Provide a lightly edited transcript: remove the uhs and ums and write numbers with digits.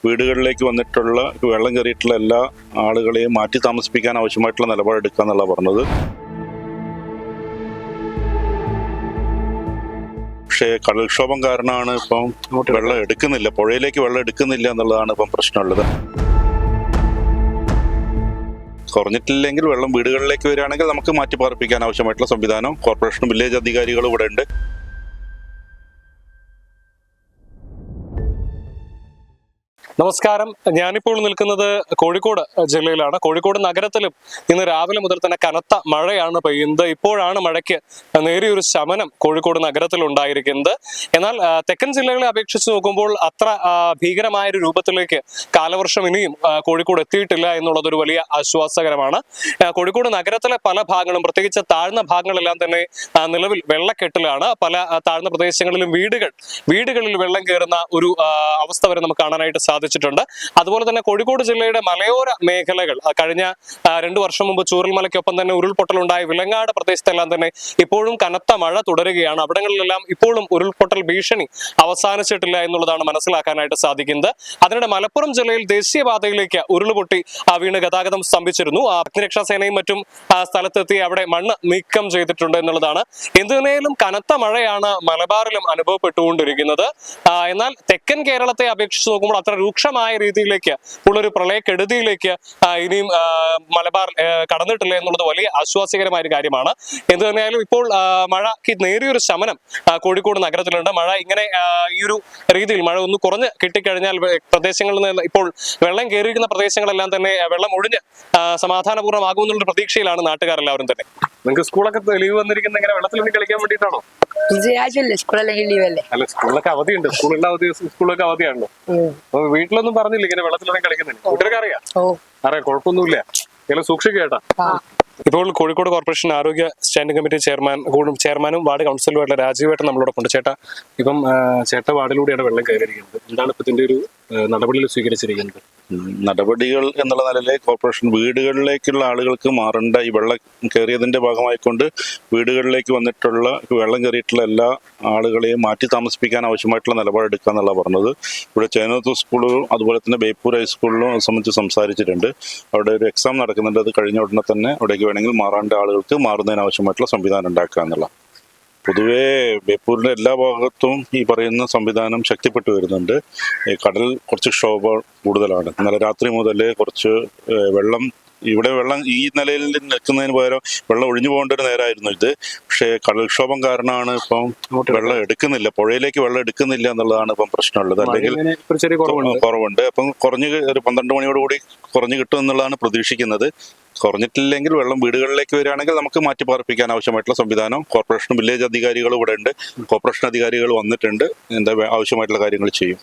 വീടുകളിലേക്ക് വന്നിട്ടുള്ള വെള്ളം കയറിയിട്ടുള്ള എല്ലാ ആളുകളെയും മാറ്റി താമസിപ്പിക്കാൻ ആവശ്യമായിട്ടുള്ള നിലപാടെടുക്കുക എന്നുള്ള പറഞ്ഞത്. പക്ഷേ കടൽക്ഷോഭം കാരണമാണ് ഇപ്പം വെള്ളം എടുക്കുന്നില്ല, പുഴയിലേക്ക് വെള്ളം എടുക്കുന്നില്ല എന്നുള്ളതാണ് ഇപ്പം പ്രശ്നമുള്ളത്. കുറഞ്ഞിട്ടില്ലെങ്കിൽ വെള്ളം വീടുകളിലേക്ക് വരികയാണെങ്കിൽ നമുക്ക് മാറ്റി പാർപ്പിക്കാൻ ആവശ്യമായിട്ടുള്ള സംവിധാനം കോർപ്പറേഷനും വില്ലേജ് അധികാരികളും ഇവിടെ ഉണ്ട്. നമസ്കാരം. ഞാനിപ്പോൾ നിൽക്കുന്നത് കോഴിക്കോട് ജില്ലയിലാണ്. കോഴിക്കോട് നഗരത്തിലും ഇന്ന് രാവിലെ മുതൽ തന്നെ കനത്ത മഴയാണ് പെയ്യുന്നത്. ഇപ്പോഴാണ് മഴയ്ക്ക് നേരിയൊരു ശമനം കോഴിക്കോട് നഗരത്തിൽ ഉണ്ടായിരിക്കുന്നത്. എന്നാൽ തെക്കൻ ജില്ലകളെ അപേക്ഷിച്ച് നോക്കുമ്പോൾ അത്ര ഭീകരമായ ഒരു രൂപത്തിലേക്ക് കാലവർഷം ഇനിയും കോഴിക്കോട് എത്തിയിട്ടില്ല എന്നുള്ളതൊരു വലിയ ആശ്വാസകരമാണ്. കോഴിക്കോട് നഗരത്തിലെ പല ഭാഗങ്ങളും, പ്രത്യേകിച്ച് താഴ്ന്ന ഭാഗങ്ങളെല്ലാം തന്നെ നിലവിൽ വെള്ളക്കെട്ടിലാണ്. പല താഴ്ന്ന പ്രദേശങ്ങളിലും വീടുകളിൽ വെള്ളം കയറുന്ന ഒരു അവസ്ഥ വരെ നമുക്ക് കാണാനായിട്ട് സാധിച്ചിട്ടുണ്ട്. അതുപോലെ തന്നെ കോഴിക്കോട് ജില്ലയുടെ മലയോര മേഖലകൾ കഴിഞ്ഞ 2 വർഷം മുമ്പ് ചൂരൽമലയ്ക്കൊപ്പം തന്നെ ഉരുൾപൊട്ടലുണ്ടായ വിലങ്ങാട് പ്രദേശത്തെല്ലാം തന്നെ ഇപ്പോഴും കനത്ത മഴ തുടരുകയാണ്. അവിടങ്ങളിലെല്ലാം ഇപ്പോഴും ഉരുൾപൊട്ടൽ ഭീഷണി അവസാനിച്ചിട്ടില്ല എന്നുള്ളതാണ് മനസ്സിലാക്കാനായിട്ട് സാധിക്കുന്നത്. അതിനിടെ മലപ്പുറം ജില്ലയിൽ ദേശീയപാതയിലേക്ക് ഉരുൾപൊട്ടി വീണ് ഗതാഗതം സ്തംഭിച്ചിരുന്നു. അഗ്നിരക്ഷാസേനയും മറ്റും സ്ഥലത്തെത്തി അവിടെ മണ്ണ് നീക്കം ചെയ്തിട്ടുണ്ട് എന്നുള്ളതാണ്. എന്തിനേലും കനത്ത മഴയാണ് മലബാറിലും അനുഭവപ്പെട്ടുകൊണ്ടിരിക്കുന്നത്. എന്നാൽ തെക്കൻ കേരളത്തെ അപേക്ഷിച്ച് നോക്കുമ്പോൾ അത്ര രൂക്ഷമായ രീതിയിലേക്ക് ഉള്ളൊരു പ്രളയക്കെടുതിയിലേക്ക് ഇനിയും മലബാർ കടന്നിട്ടില്ല എന്നുള്ളത് വലിയ ആശ്വാസകരമായ ഒരു കാര്യമാണ്. എന്ത് തന്നെയായാലും ഇപ്പോൾ മഴയ്ക്ക് നേരിയൊരു ശമനം കോഴിക്കോട് നഗരത്തിലുണ്ട്. മഴ ഇങ്ങനെ ഈ ഒരു രീതിയിൽ മഴ ഒന്ന് കുറഞ്ഞ് കിട്ടിക്കഴിഞ്ഞാൽ പ്രദേശങ്ങളിൽ നിന്ന് ഇപ്പോൾ വെള്ളം കയറിയിരിക്കുന്ന പ്രദേശങ്ങളെല്ലാം തന്നെ വെള്ളം ഒഴിഞ്ഞ് സമാധാനപൂർണ്ണമാകുമെന്നുള്ള പ്രതീക്ഷയിലാണ് നാട്ടുകാരെല്ലാവരും തന്നെ. നിങ്ങൾക്ക് സ്കൂളൊക്കെ ലീവ് വന്നിരിക്കുന്ന ഇങ്ങനെ വെള്ളത്തിൽ കളിക്കാൻ വേണ്ടിയിട്ടാണോ? അല്ല, സ്കൂളിലൊക്കെ അവധിയുണ്ട്. സ്കൂളൊക്കെ അവധിയാണല്ലോ. അപ്പൊ വീട്ടിലൊന്നും പറഞ്ഞില്ല ഇങ്ങനെ വെള്ളത്തിലൊന്നും കളിക്കുന്നില്ല? വീട്ടിലൊക്കെ അറിയാം, കുഴപ്പമൊന്നുമില്ല. ഇങ്ങനെ സൂക്ഷിക്കുക കേട്ടാ. ഇപ്പോൾ കോഴിക്കോട് കോർപ്പറേഷൻ ആരോഗ്യ സ്റ്റാൻഡിംഗ് കമ്മിറ്റി ചെയർമാനും വാർഡ് കൗൺസിലറുമായിട്ടുള്ള രാജീവേട്ടൻ നമ്മളോടൊപ്പം ഉണ്ട്. ചേട്ടാ, ഇപ്പം ചേട്ട വാർഡിലൂടെയാണ് വെള്ളം കയറിയിരിക്കുന്നത്. എന്താണ് ഇപ്പൊ ഇതിന്റെ ഒരു നടപടികൾ സ്വീകരിച്ചിരിക്കുന്നത്? നടപടികൾ എന്നുള്ള നിലയിൽ കോർപ്പറേഷൻ വീടുകളിലേക്കുള്ള ആളുകൾക്ക് മാറേണ്ട ഈ വെള്ളം കയറിയതിന്റെ ഭാഗമായിക്കൊണ്ട് വീടുകളിലേക്ക് വന്നിട്ടുള്ള വെള്ളം കയറിയിട്ടുള്ള എല്ലാ ആളുകളെയും മാറ്റി താമസിപ്പിക്കാൻ ആവശ്യമായിട്ടുള്ള നിലപാടെടുക്കുക എന്നുള്ള പറഞ്ഞത്. ഇവിടെ ചേനത്ത് സ്കൂളും അതുപോലെ തന്നെ ബേപ്പൂർ ഹൈസ്കൂളിലും സംബന്ധിച്ച് സംസാരിച്ചിട്ടുണ്ട്. അവിടെ ഒരു എക്സാം നടക്കുന്നുണ്ട്. അത് കഴിഞ്ഞ ഉടനെ തന്നെ അവിടേക്ക് വേണമെങ്കിൽ മാറേണ്ട ആളുകൾക്ക് മാറുന്നതിന് ആവശ്യമായിട്ടുള്ള സംവിധാനം ഉണ്ടാക്കുക എന്നുള്ള. പൊതുവേ ബേപ്പൂരിന്റെ എല്ലാ ഭാഗത്തും ഈ പറയുന്ന സംവിധാനം ശക്തിപ്പെട്ടു വരുന്നുണ്ട്. കടൽ കുറച്ച് ക്ഷോഭം കൂടുതലാണ്. ഇന്നലെ രാത്രി മുതൽ കുറച്ച് വെള്ളം ഈ നിലയിൽ നിൽക്കുന്നതിന് പകരം വെള്ളം ഒഴിഞ്ഞു പോകേണ്ട ഒരു നേരമായിരുന്നു ഇത്. പക്ഷേ കടൽക്ഷോഭം കാരണമാണ് ഇപ്പം വെള്ളം എടുക്കുന്നില്ല, പുഴയിലേക്ക് വെള്ളം എടുക്കുന്നില്ല എന്നുള്ളതാണ് ഇപ്പം പ്രശ്നമുള്ളത്. അല്ലെങ്കിൽ കുറവുണ്ട്. അപ്പം ഒരു 12 മണിയോടുകൂടി കുറഞ്ഞു കിട്ടും എന്നുള്ളതാണ് പ്രതീക്ഷിക്കുന്നത്. കുറഞ്ഞിട്ടില്ലെങ്കിൽ വെള്ളം വീടുകളിലേക്ക് വരികയാണെങ്കിൽ നമുക്ക് മാറ്റി പാർപ്പിക്കാൻ ആവശ്യമായിട്ടുള്ള സംവിധാനം കോർപ്പറേഷനും വില്ലേജ് അധികാരികളും ഇവിടെ ഉണ്ട്. കോർപ്പറേഷൻ അധികാരികൾ വന്നിട്ടുണ്ട്. എന്താ ആവശ്യമായിട്ടുള്ള കാര്യങ്ങൾ ചെയ്യും.